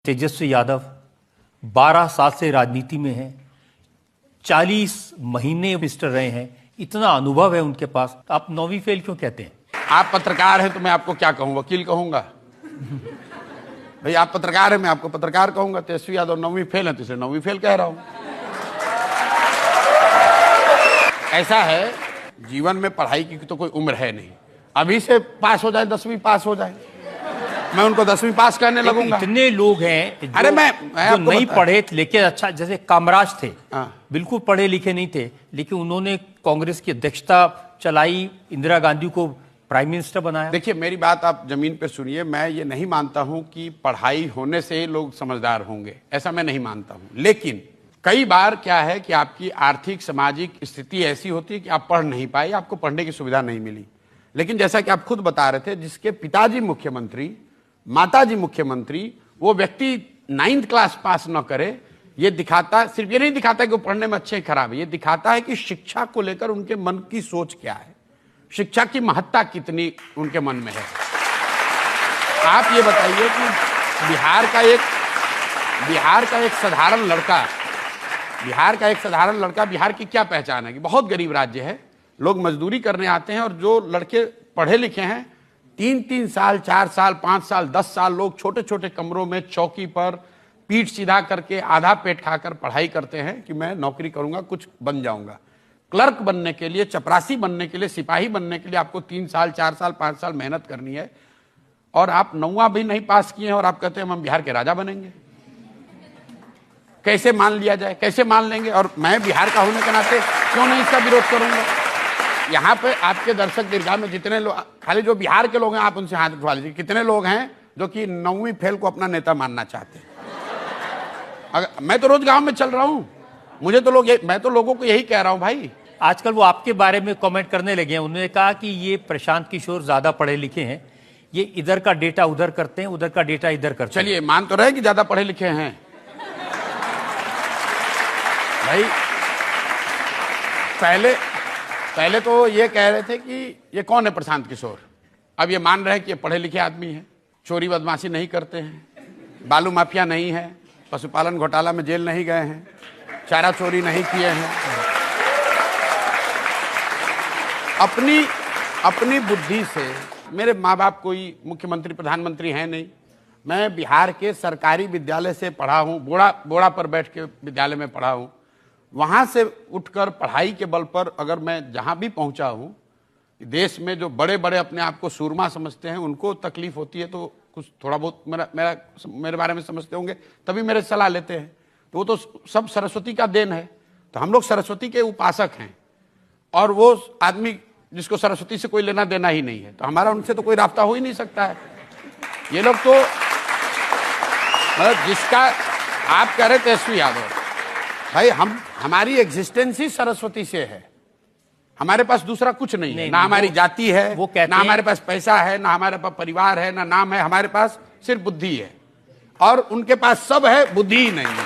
तेजस्वी यादव 12 साल से राजनीति में हैं, 40 महीने मिनिस्टर रहे हैं, इतना अनुभव है उनके पास। आप 9वीं फेल क्यों कहते हैं? आप पत्रकार हैं तो मैं आपको क्या कहूं, वकील कहूंगा? भाई आप पत्रकार हैं, मैं आपको पत्रकार कहूंगा। तेजस्वी यादव 9वीं फेल है तो इसे 9वीं फेल कह रहा हूं। ऐसा है, जीवन में पढ़ाई की तो कोई उम्र है नहीं। अभी से पास हो जाए, 10वीं पास हो जाए, मैं उनको 10वीं पास करने लगूंगा। इतने लोग हैं अरे मैं जो नहीं पढ़े लेकिन अच्छा, जैसे कामराज थे, बिल्कुल पढ़े लिखे नहीं थे, लेकिन उन्होंने कांग्रेस की अध्यक्षता चलाई, इंदिरा गांधी को प्राइम मिनिस्टर बनाया। देखिए मेरी बात आप जमीन पर सुनिए, मैं ये नहीं मानता हूं कि पढ़ाई होने से ही लोग समझदार होंगे, ऐसा मैं नहीं मानता हूं। लेकिन कई बार क्या है कि आपकी आर्थिक सामाजिक स्थिति ऐसी होती है कि आप पढ़ नहीं पाए, आपको पढ़ने की सुविधा नहीं मिली। लेकिन जैसा कि आप खुद बता रहे थे, जिसके पिताजी मुख्यमंत्री, माताजी मुख्यमंत्री, वो व्यक्ति 9th क्लास पास न करे, ये दिखाता, सिर्फ ये नहीं दिखाता कि वो पढ़ने में अच्छे खराब है, ये दिखाता है कि शिक्षा को लेकर उनके मन की सोच क्या है, शिक्षा की महत्ता कितनी उनके मन में है। आप ये बताइए कि बिहार का एक साधारण लड़का, बिहार की क्या पहचान है कि बहुत गरीब राज्य है, लोग मजदूरी करने आते हैं, और जो लड़के पढ़े लिखे हैं 3-3 साल, 4 साल, 5 साल, 10 साल लोग छोटे छोटे कमरों में चौकी पर पीठ सीधा करके आधा पेट खाकर पढ़ाई करते हैं कि मैं नौकरी करूंगा, कुछ बन जाऊंगा। क्लर्क बनने के लिए, चपरासी बनने के लिए, सिपाही बनने के लिए आपको 3 साल, 4 साल, 5 साल मेहनत करनी है, और आप 9वां भी नहीं पास किए हैं और आप कहते हैं हम बिहार के राजा बनेंगे। कैसे मान लिया जाए, कैसे मान लेंगे? और मैं बिहार का होने के नाते क्यों नहीं इसका विरोध करूंगा? यहाँ पे आपके दर्शक दीर्घा में जितने लोग, खाली जो बिहार के लोग हैं आप उनसे हाथ उठवा लीजिए, कितने लोग हैं जो कि 9वीं फेल को अपना नेता मानना चाहते हैं? मैं तो रोज गांव में चल रहा हूं, मैं तो लोगों को यही कह रहा हूं भाई। आजकल वो आपके बारे में कमेंट करने लगे हैं, उन्होंने कहा कि ये प्रशांत किशोर ज्यादा पढ़े लिखे हैं, ये इधर का डेटा उधर करते हैं, उधर का डेटा इधर करते हैं। चलिए मान तो रहे कि ज्यादा पढ़े लिखे हैं भाई। पहले तो ये कह रहे थे कि ये कौन है प्रशांत किशोर, अब ये मान रहे हैं कि ये पढ़े लिखे आदमी हैं, चोरी बदमाशी नहीं करते हैं, बालू माफिया नहीं है, पशुपालन घोटाला में जेल नहीं गए हैं, चारा चोरी नहीं किए हैं। अपनी बुद्धि से, मेरे माँ बाप कोई मुख्यमंत्री प्रधानमंत्री हैं नहीं, मैं बिहार के सरकारी विद्यालय से पढ़ा हूँ, बोड़ा पर बैठ के विद्यालय में पढ़ा हूँ। वहाँ से उठकर पढ़ाई के बल पर अगर मैं जहाँ भी पहुँचा हूँ, देश में जो बड़े बड़े अपने आप को सूरमा समझते हैं उनको तकलीफ होती है, तो कुछ थोड़ा बहुत मेरे बारे में समझते होंगे तभी मेरे सलाह लेते हैं, तो वो तो सब सरस्वती का देन है। तो हम लोग सरस्वती के उपासक हैं, और वो आदमी जिसको सरस्वती से कोई लेना देना ही नहीं है, तो हमारा उनसे तो कोई रास्ता हो ही नहीं सकता है। ये लोग तो जिसका आप कह रहे तेजस्वी यादव, भाई हमारी एग्जिस्टेंस ही सरस्वती से है, हमारे पास दूसरा कुछ नहीं है, ना हमारी जाति है, ना हमारे पास पैसा है, ना हमारे पास परिवार है, ना नाम है, हमारे पास सिर्फ बुद्धि है, और उनके पास सब है, बुद्धि ही नहीं है।